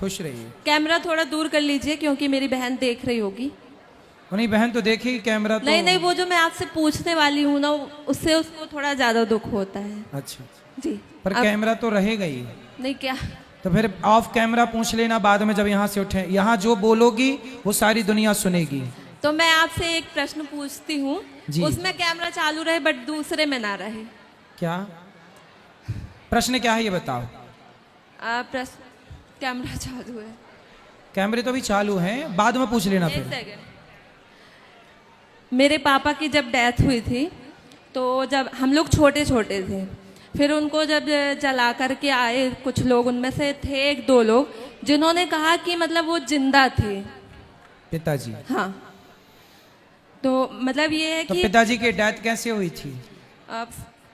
खुश रहिए। कैमरा थोड़ा दूर कर लीजिए क्योंकि मेरी बहन देख रही होगी। नहीं बहन तो देखेगी कैमरा तो। नहीं नहीं, वो जो मैं आपसे पूछने वाली हूँ ना, उससे उसको थोड़ा ज्यादा दुख होता है। अच्छा जी। पर अब कैमरा तो रहेगा ही। नहीं क्या? तो फिर ऑफ कैमरा पूछ लेना बाद में जब यहाँ से उठे। यहाँ जो बोलोगी वो सारी दुनिया सुनेगी। तो मैं आपसे एक प्रश्न पूछती हूँ, जी। उसमें कैमरा चालू रहे बट दूसरे में ना रहे। क्या प्रश्न क्या है ये बताओ। प्रश्न, कैमरा चालू है। कैमरे तो भी चालू हैं, बाद में पूछ लेना एक फिर। सेकंड। मेरे पापा की जब डेथ हुई थी तो जब हम लोग छोटे छोटे थे, फिर उनको जब जला करके आए कुछ लोग, उनमें से थे एक दो लोग जिन्होंने कहा कि मतलब वो जिंदा थे। पिताजी। हाँ, तो मतलब ये है तो कि पिताजी की डेथ कैसे हुई थी?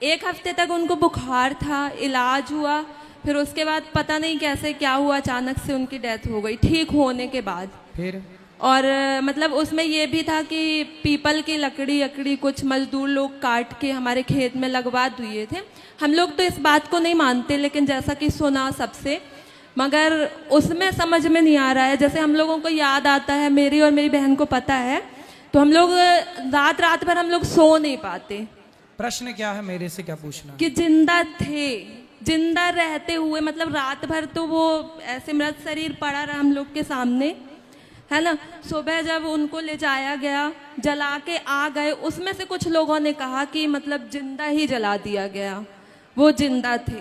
एक हफ्ते तक उनको बुखार था, इलाज हुआ, फिर उसके बाद पता नहीं कैसे क्या हुआ, अचानक से उनकी डेथ हो गई ठीक होने के बाद। फिर और मतलब उसमें ये भी था कि पीपल की लकड़ी अकड़ी कुछ मजदूर लोग काट के हमारे खेत में लगवा दिए थे। हम लोग तो इस बात को नहीं मानते, लेकिन जैसा कि सुना सबसे, मगर उसमें समझ में नहीं आ रहा है। जैसे हम लोगों को याद आता है, मेरी और मेरी बहन को पता है, तो हम लोग रात रात भर हम लोग सो नहीं पाते। प्रश्न क्या है, मेरे से क्या पूछना? कि जिंदा थे, जिंदा रहते हुए, मतलब रात भर तो वो ऐसे मृत शरीर पड़ा रहा हम लोग के सामने, है ना। सुबह जब उनको ले जाया गया, जला के आ गए, उसमें से कुछ लोगों ने कहा कि मतलब जिंदा ही जला दिया गया, वो जिंदा थे।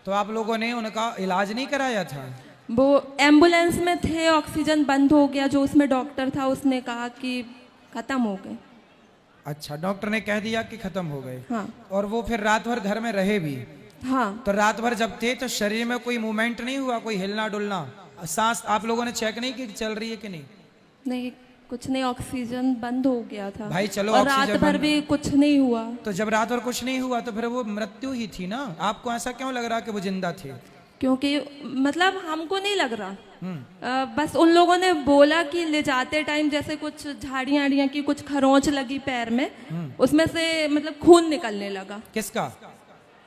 तो आप लोगों ने उनका इलाज नहीं कराया था? वो एम्बुलेंस में थे, ऑक्सीजन बंद हो गया, जो उसमें डॉक्टर था उसने कहा कि खत्म हो गए। अच्छा, डॉक्टर ने कह दिया कि खत्म हो गए। हाँ और वो फिर रात भर घर में रहे भी? हाँ। तो रात भर जब थे तो शरीर में कोई मूवमेंट नहीं हुआ, कोई हिलना डुलना, सांस आप लोगों ने चेक नहीं की कि चल रही है कि नहीं? नहीं, कुछ नहीं, ऑक्सीजन बंद हो गया था भाई चलो, और रात ऑक्सीजन भर बंद- भी कुछ नहीं हुआ। तो जब रात भर कुछ नहीं हुआ तो फिर वो मृत्यु ही थी ना। आपको ऐसा क्यों लग रहा कि वो जिंदा थे? क्योंकि मतलब हमको नहीं लग रहा, बस उन लोगों ने बोला कि ले जाते टाइम जैसे कुछ झाड़ियाँ आड़ियाँ की कुछ खरोंच लगी पैर में, उसमें से मतलब खून निकलने लगा। किसका?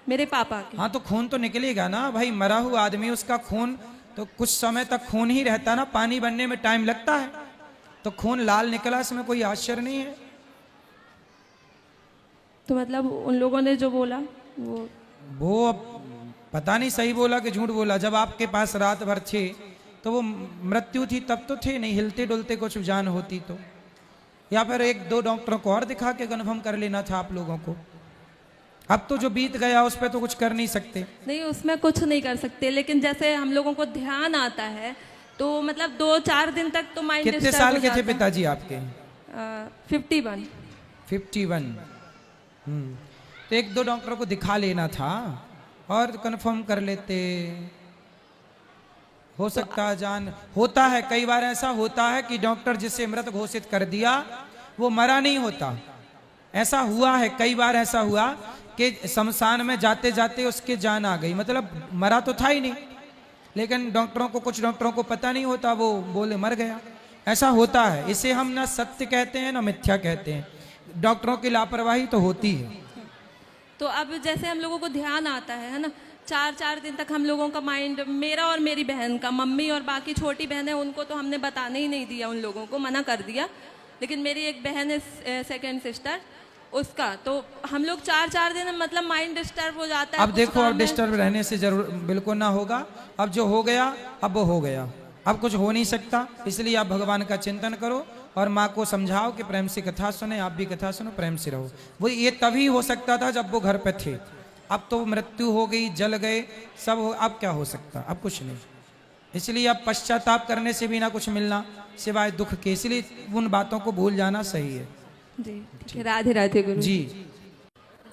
मेरे पापा के। हाँ तो खून तो निकलेगा ना भाई, मरा हुआ आदमी, उसका खून तो कुछ समय तक खून ही रहता ना, पानी बनने में टाइम लगता है। तो खून लाल निकला, इसमें कोई आश्चर्य नहीं है। तो मतलब उन लोगों ने जो बोला वो अब पता नहीं सही बोला कि झूठ बोला। जब आपके पास रात भर थे तो वो मृत्यु थी तब तो थे नहीं, हिलते डुलते कुछ जान होती तो, या फिर एक दो डॉक्टरों को और दिखा के कन्फर्म कर लेना था आप लोगों को। अब तो जो बीत गया उस पर तो कुछ कर नहीं सकते। नहीं, उसमें कुछ नहीं कर सकते, लेकिन जैसे हम लोगों को ध्यान आता है तो मतलब 2-4 दिन तक तो माइंड कितने साल के थे पिताजी आपके? 51। 51। तो एक दो डॉक्टरों को दिखा लेना था और कंफर्म कर लेते। हो सकता है जान, होता है कई बार ऐसा होता है कि डॉक्टर जिसे मृत घोषित कर दिया वो मरा नहीं होता। ऐसा हुआ है कई बार, ऐसा हुआ कि शमशान में जाते जाते उसके जान आ गई, मतलब मरा तो था ही नहीं, लेकिन डॉक्टरों को, कुछ डॉक्टरों को पता नहीं होता, वो बोले मर गया। ऐसा होता है। इसे हम ना सत्य कहते हैं ना मिथ्या कहते हैं। डॉक्टरों की लापरवाही तो होती है। तो अब जैसे हम लोगों को ध्यान आता है ना, 4-4 दिन तक हम लोगों का माइंड, मेरा और मेरी बहन का, मम्मी और बाकी छोटी बहन है उनको तो हमने बताने ही नहीं दिया, उन लोगों को मना कर दिया, लेकिन मेरी एक बहन है सेकंड सिस्टर, उसका तो हम लोग 4-4 दिन मतलब माइंड डिस्टर्ब हो जाता है। अब देखो, अब डिस्टर्ब रहने से जरूर बिल्कुल ना होगा। अब जो हो गया अब वो हो गया, अब कुछ हो नहीं सकता। इसलिए आप भगवान का चिंतन करो और माँ को समझाओ कि प्रेम से कथा सुने, आप भी कथा सुनो, प्रेम से रहो। वो ये तभी हो सकता था जब वो घर पे थे। अब तो मृत्यु हो गई, जल गए सब हो, अब क्या हो सकता? अब कुछ नहीं। इसलिए अब पश्चाताप करने से भी ना कुछ मिलना सिवाय दुख के, इसलिए उन बातों को भूल जाना सही है। जी, राधे राधे गुरु जी।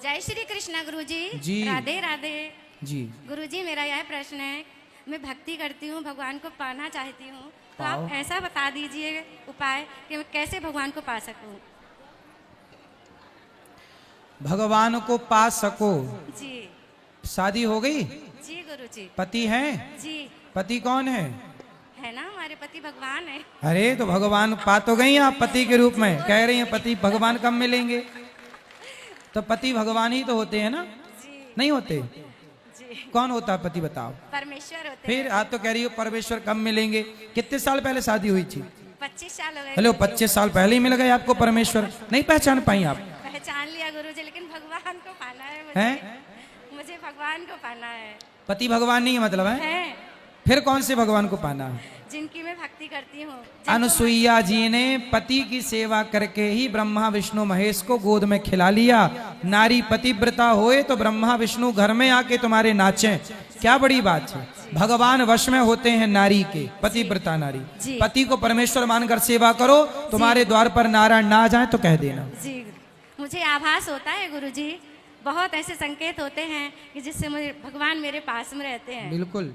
जय श्री कृष्णा गुरु जी। जी। राधे राधे जी। गुरु जी, मेरा यह प्रश्न है, मैं भक्ति करती हूँ, भगवान को पाना चाहती हूँ, तो पाओ। आप ऐसा बता दीजिए उपाय कि मैं कैसे भगवान को पा सकूँ। भगवान को पा सको। जी। शादी हो गई? जी गुरु जी। पति हैं? जी। पति कौन है? है ना, हमारे पति भगवान है। अरे तो भगवान पा तो गई आप पति के रूप में, कह रही हैं पति भगवान कब मिलेंगे? तो पति भगवान ही तो होते हैं ना? जी। नहीं होते? जी। कौन होता है पति बताओ? परमेश्वर होते फिर आज तो कह रही हो परमेश्वर कब मिलेंगे? कितने साल पहले शादी हुई थी? 25 साल हो गए। हेलो, 25 साल पहले ही मिल गए आपको परमेश्वर? नहीं पहचान पाई आप? पहचान लिया गुरुजी, लेकिन भगवान को पाना है हैं? मुझे भगवान को पाना है। पति भगवान नहीं है मतलब है? फिर कौन से भगवान को पाना है? जिनकी मैं भक्ति करती हूँ। अनुसुईया जी ने पति की सेवा करके ही ब्रह्मा विष्णु महेश को गोद में खिला लिया। नारी पतिव्रता होए तो ब्रह्मा विष्णु घर में आके तुम्हारे नाचे, क्या बड़ी बात है। भगवान वश में होते हैं नारी के, पतिव्रता नारी। जी। पति को परमेश्वर मानकर सेवा करो, तुम्हारे द्वार पर नारायण ना जाए तो कह देना। जी, मुझे आभास होता है गुरुजी, बहुत ऐसे संकेत होते हैं कि जिससे मुझे भगवान मेरे पास में रहते हैं। बिल्कुल,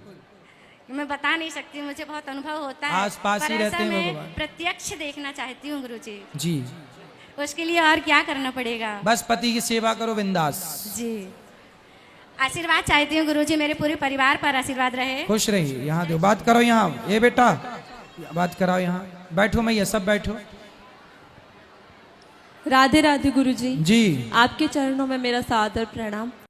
मैं बता नहीं सकती, मुझे बहुत अनुभव होता है। आस पास ही पर रहते ऐसा हैं मैं भगवान। प्रत्यक्ष देखना चाहती हूँ गुरुजी। जी। उसके लिए और क्या करना पड़ेगा? बस पति की सेवा करो बिंदास। जी, आशीर्वाद चाहती हूँ गुरुजी, मेरे पूरे परिवार पर आशीर्वाद रहे। खुश रहिए। यहाँ दो बात करो, यहाँ ये बेटा बात कराओ, यहाँ बैठो, मैं ये सब बैठो। राधे राधे गुरुजी। जी। आपके चरणों में मेरा सादर प्रणाम।